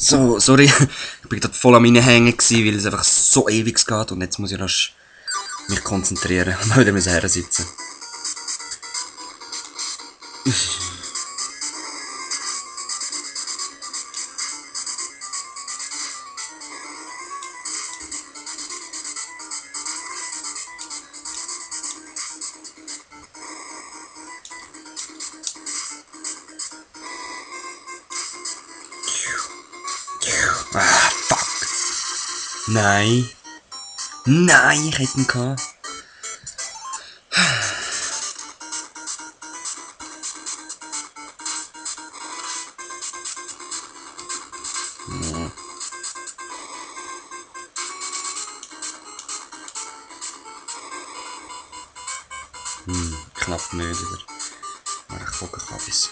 So, sorry, ich bin gerade voll an meinen Hängen gewesen, weil es einfach so ewig geht und jetzt muss ich rasch mich konzentrieren und mal wieder her sitzen. Ah, fuck. Nein. Nein, ich hätte ihn gehabt. Knapp nicht wieder. Maar ich gucke Kabis.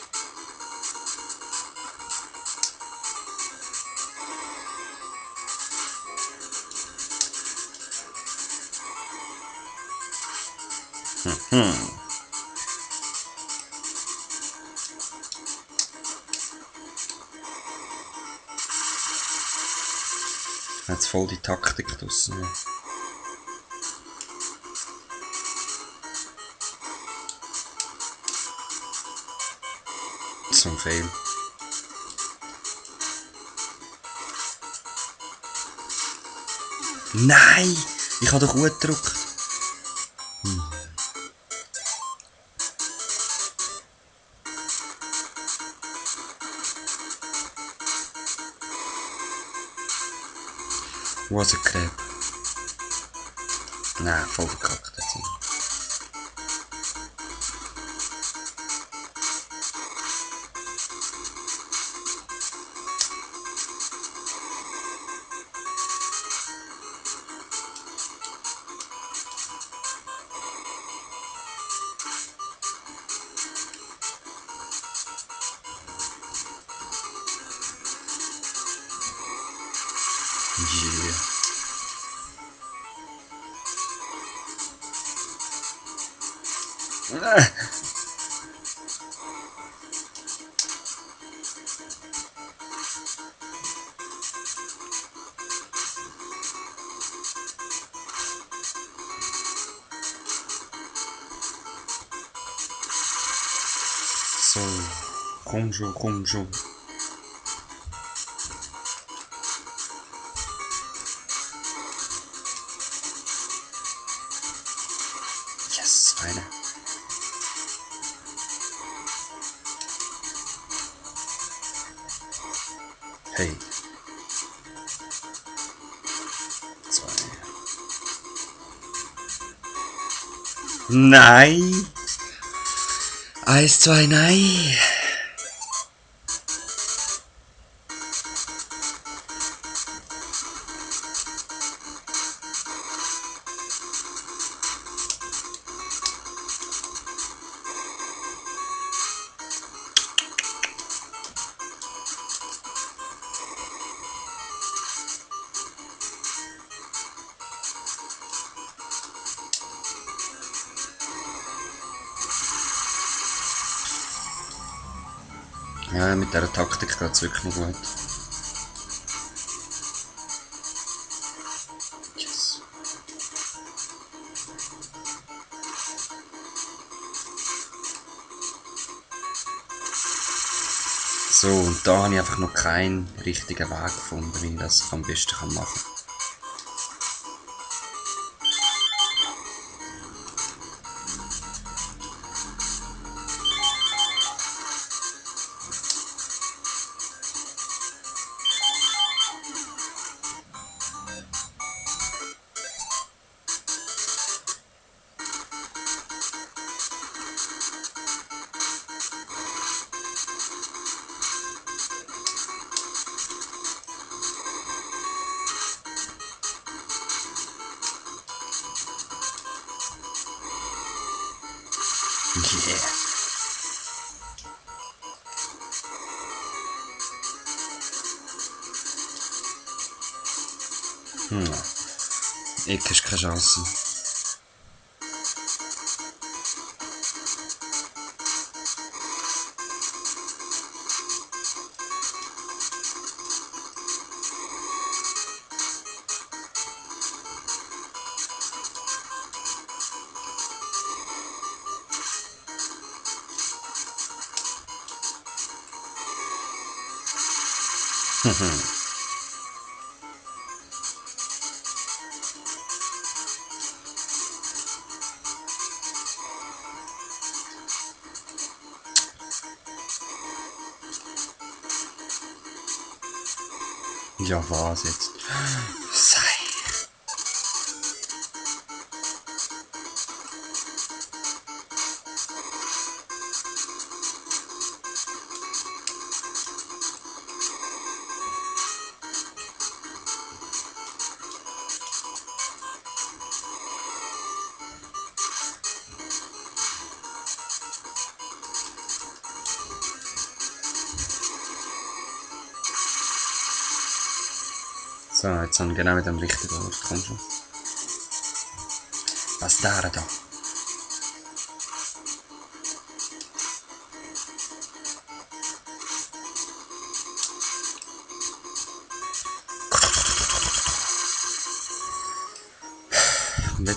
Jetzt voll die Taktik draussen. So ein Fail. Nein! Ich habe doch gut gedrückt. Was ein Crap. Nein, voll verkackt jetzt. Yeah. So, komm schon, komm schon. Yes, eine. Hey. Zwei. Nein! 1, 2, nein! Ja, mit dieser Taktik geht es wirklich noch gut. Yes. So, und da habe ich einfach noch keinen richtigen Weg gefunden, wie ich das am besten machen kann. Yeah. Ecke ist keine Chance. Ja, was jetzt? Sei. So, jetzt haben wir genau mit dem richtigen Ort. Komm schon. Was ist der da? Und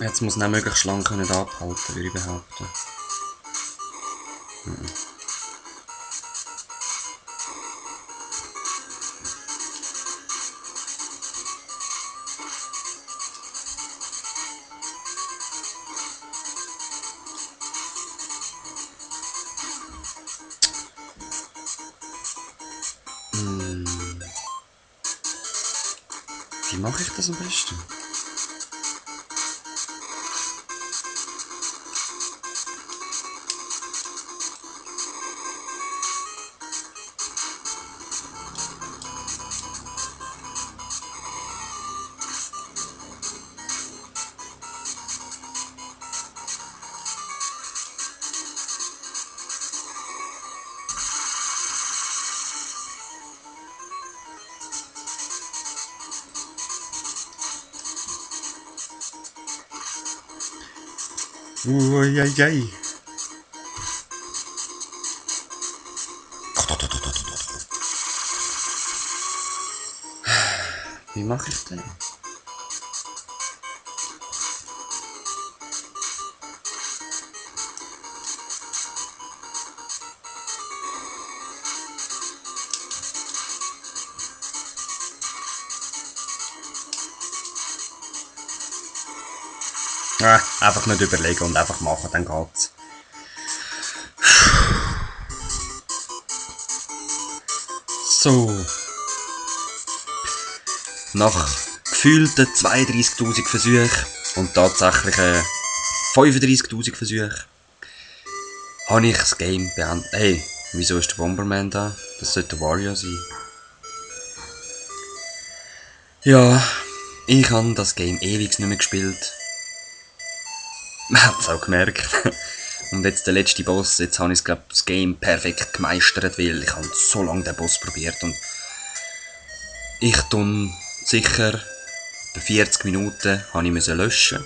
jetzt muss er möglichst lang können abhalten, würde ich behaupten. Wie mache ich das am besten? Uiuiui. Wie mache ich den? Einfach nicht überlegen und einfach machen, dann geht's. So. Nach gefühlten 32.000 Versuchen und tatsächlich 35.000 Versuche habe ich das Game beendet. Hey, wieso ist der Bomberman da? Das sollte Wario sein. Ja, ich habe das Game ewig nicht mehr gespielt. Man hat es auch gemerkt. Und jetzt der letzte Boss, jetzt habe ich das Game perfekt gemeistert, weil ich habe so lange den Boss probiert und ich tun sicher bei 40 Minuten habe ich löschen.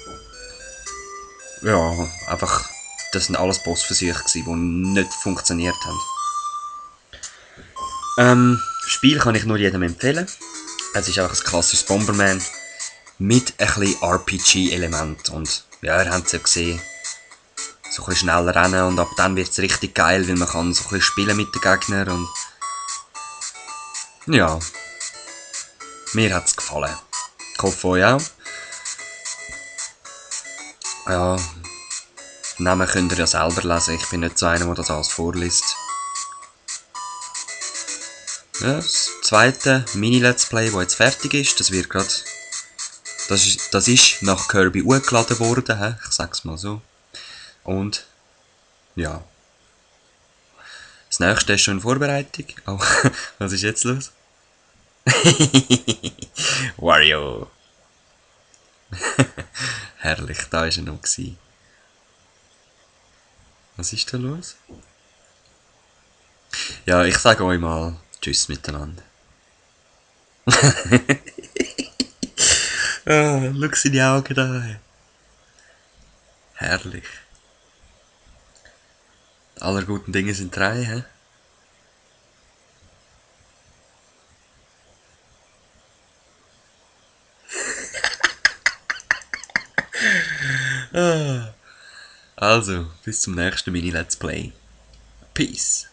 Ja, einfach, das sind alles Bossversuche gewesen, die nicht funktioniert haben. Spiel kann ich nur jedem empfehlen. Es ist einfach ein klassisches Bomberman mit ein bisschen RPG-Element und ja, ihr habt es ja gesehen, so ein bisschen schneller rennen und ab dann wird es richtig geil, weil man kann so ein bisschen spielen mit den Gegnern und ja, mir hat es gefallen. Ich hoffe euch auch. Ja, den Namen könnt ihr ja selber lesen, ich bin nicht so einer, der das alles vorliest. Ja, das zweite Mini-Let's Play, das jetzt fertig ist, das wird gerade... Das ist nach Kirby hochgeladen worden, ich sag's mal so. Und, ja. Das nächste ist schon in Vorbereitung. Oh, was ist jetzt los? Wario. Herrlich, da war er noch. Was ist da los? Ja, ich sage euch mal Tschüss miteinander. Ah, schau seine Augen da. Herrlich. Aller guten Dinge sind drei, hä? Also, bis zum nächsten Mini-Let's Play. Peace.